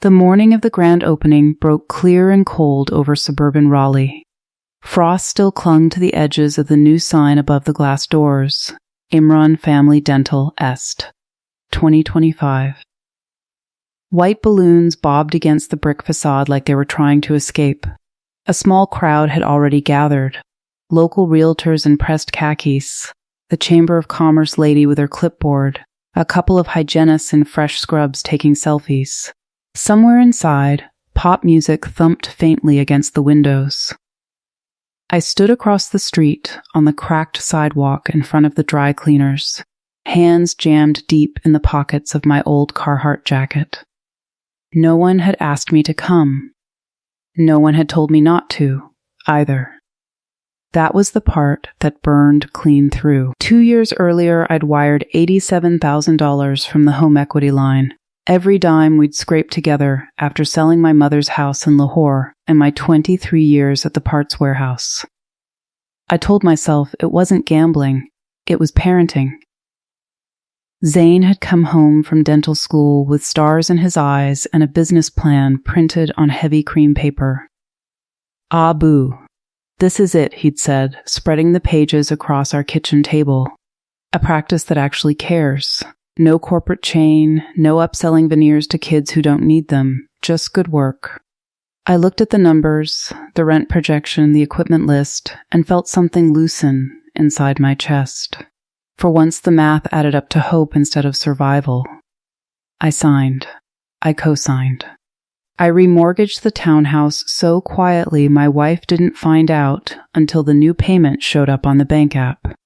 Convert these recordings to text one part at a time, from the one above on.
The morning of the grand opening broke clear and cold over suburban Raleigh. Frost still clung to the edges of the new sign above the glass doors. Imran Family Dental Est. 2025. White balloons bobbed against the brick facade like they were trying to escape. A small crowd had already gathered. Local realtors in pressed khakis, the Chamber of Commerce lady with her clipboard, a couple of hygienists in fresh scrubs taking selfies. Somewhere inside, pop music thumped faintly against the windows. I stood across the street on the cracked sidewalk in front of the dry cleaners, hands jammed deep in the pockets of my old Carhartt jacket. No one had asked me to come. No one had told me not to, either. That was the part that burned clean through. 2 years earlier, I'd wired $87,000 from the home equity line, every dime we'd scraped together after selling my mother's house in Lahore and my 23 years at the parts warehouse. I told myself it wasn't gambling, it was parenting. Zane had come home from dental school with stars in his eyes and a business plan printed on heavy cream paper. "Ah, boo. This is it," he'd said, spreading the pages across our kitchen table. A practice that actually cares. No corporate chain, no upselling veneers to kids who don't need them, just good work. I looked at the numbers, the rent projection, the equipment list, and felt something loosen inside my chest. For once the math added up to hope instead of survival. I signed. I co-signed. I remortgaged the townhouse so quietly my wife didn't find out until the new payment showed up on the bank app.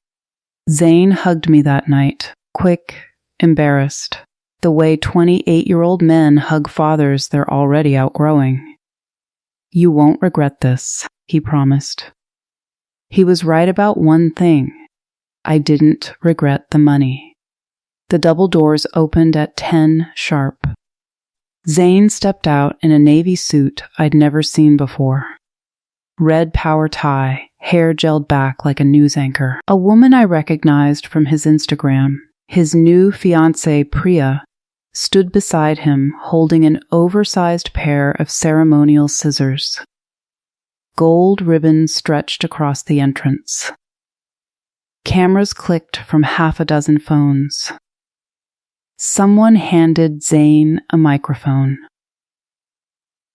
Zane hugged me that night, quick, embarrassed, the way 28-year-old men hug fathers they're already outgrowing. "You won't regret this," he promised. He was right about one thing. I didn't regret the money. The double doors opened at 10 sharp. Zane stepped out in a navy suit I'd never seen before. Red power tie, hair gelled back like a news anchor. A woman I recognized from his Instagram, his new fiancée Priya, stood beside him holding an oversized pair of ceremonial scissors. Gold ribbons stretched across the entrance. Cameras clicked from half a dozen phones. Someone handed Zane a microphone.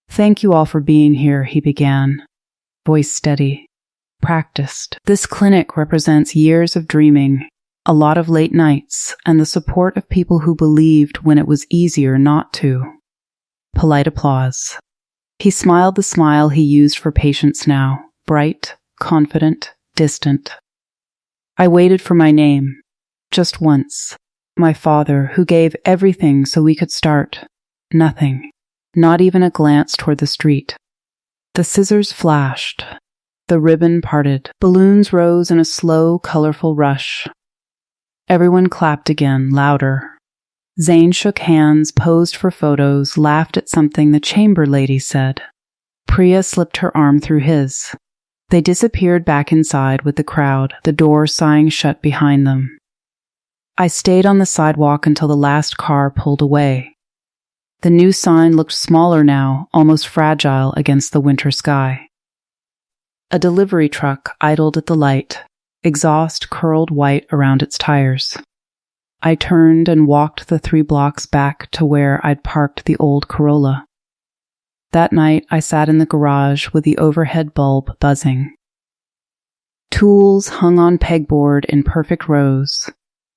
"Thank you all for being here," he began, voice steady, practiced. "This clinic represents years of dreaming, a lot of late nights, and the support of people who believed when it was easier not to." Polite applause. He smiled the smile he used for patients now, bright, confident, distant. I waited for my name, just once. My father, who gave everything so we could start. Nothing. Not even a glance toward the street. The scissors flashed. The ribbon parted. Balloons rose in a slow, colorful rush. Everyone clapped again, louder. Zane shook hands, posed for photos, laughed at something the chamber lady said. Priya slipped her arm through his. They disappeared back inside with the crowd, the door sighing shut behind them. I stayed on the sidewalk until the last car pulled away. The new sign looked smaller now, almost fragile against the winter sky. A delivery truck idled at the light, exhaust curled white around its tires. I turned and walked the 3 blocks back to where I'd parked the old Corolla. That night, I sat in the garage with the overhead bulb buzzing. Tools hung on pegboard in perfect rows,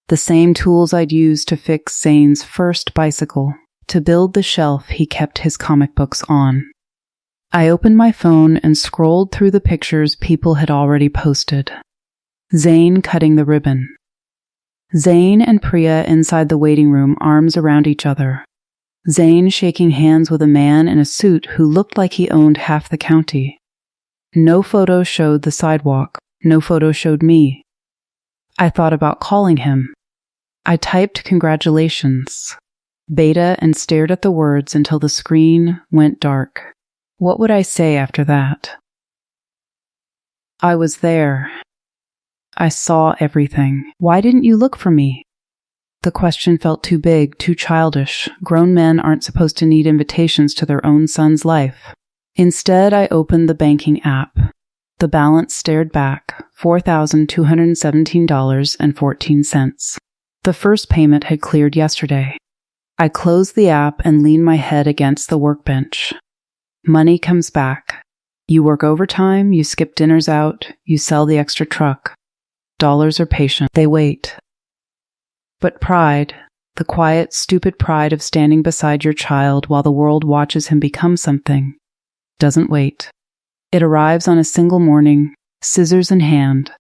the same tools I'd used to fix Zane's first bicycle, to build the shelf he kept his comic books on. I opened my phone and scrolled through the pictures people had already posted. Zane cutting the ribbon. Zane and Priya inside the waiting room, arms around each other. Zane shaking hands with a man in a suit who looked like he owned half the county. No photo showed the sidewalk. No photo showed me. I thought about calling him. I typed congratulations, beta, and stared at the words until the screen went dark. What would I say after that? I was there. I saw everything. Why didn't you look for me? The question felt too big, too childish. Grown men aren't supposed to need invitations to their own son's life. Instead, I opened the banking app. The balance stared back, $4,217.14. The first payment had cleared yesterday. I closed the app and leaned my head against the workbench. Money comes back. You work overtime, you skip dinners out, you sell the extra truck. Dollars are patient. They wait. But pride, the quiet, stupid pride of standing beside your child while the world watches him become something, doesn't wait. It arrives on a single morning, scissors in hand,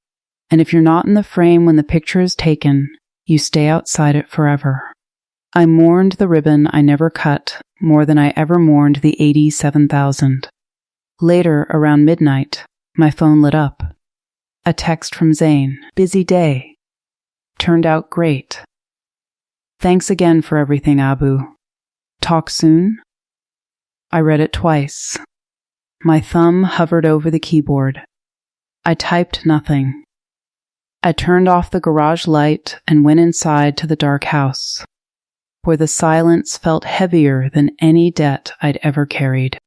and if you're not in the frame when the picture is taken, you stay outside it forever. I mourned the ribbon I never cut more than I ever mourned the 87,000. Later, around midnight, my phone lit up. A text from Zane. Busy day. Turned out great. Thanks again for everything, Abu. Talk soon? I read it twice. My thumb hovered over the keyboard. I typed nothing. I turned off the garage light and went inside to the dark house, where the silence felt heavier than any debt I'd ever carried.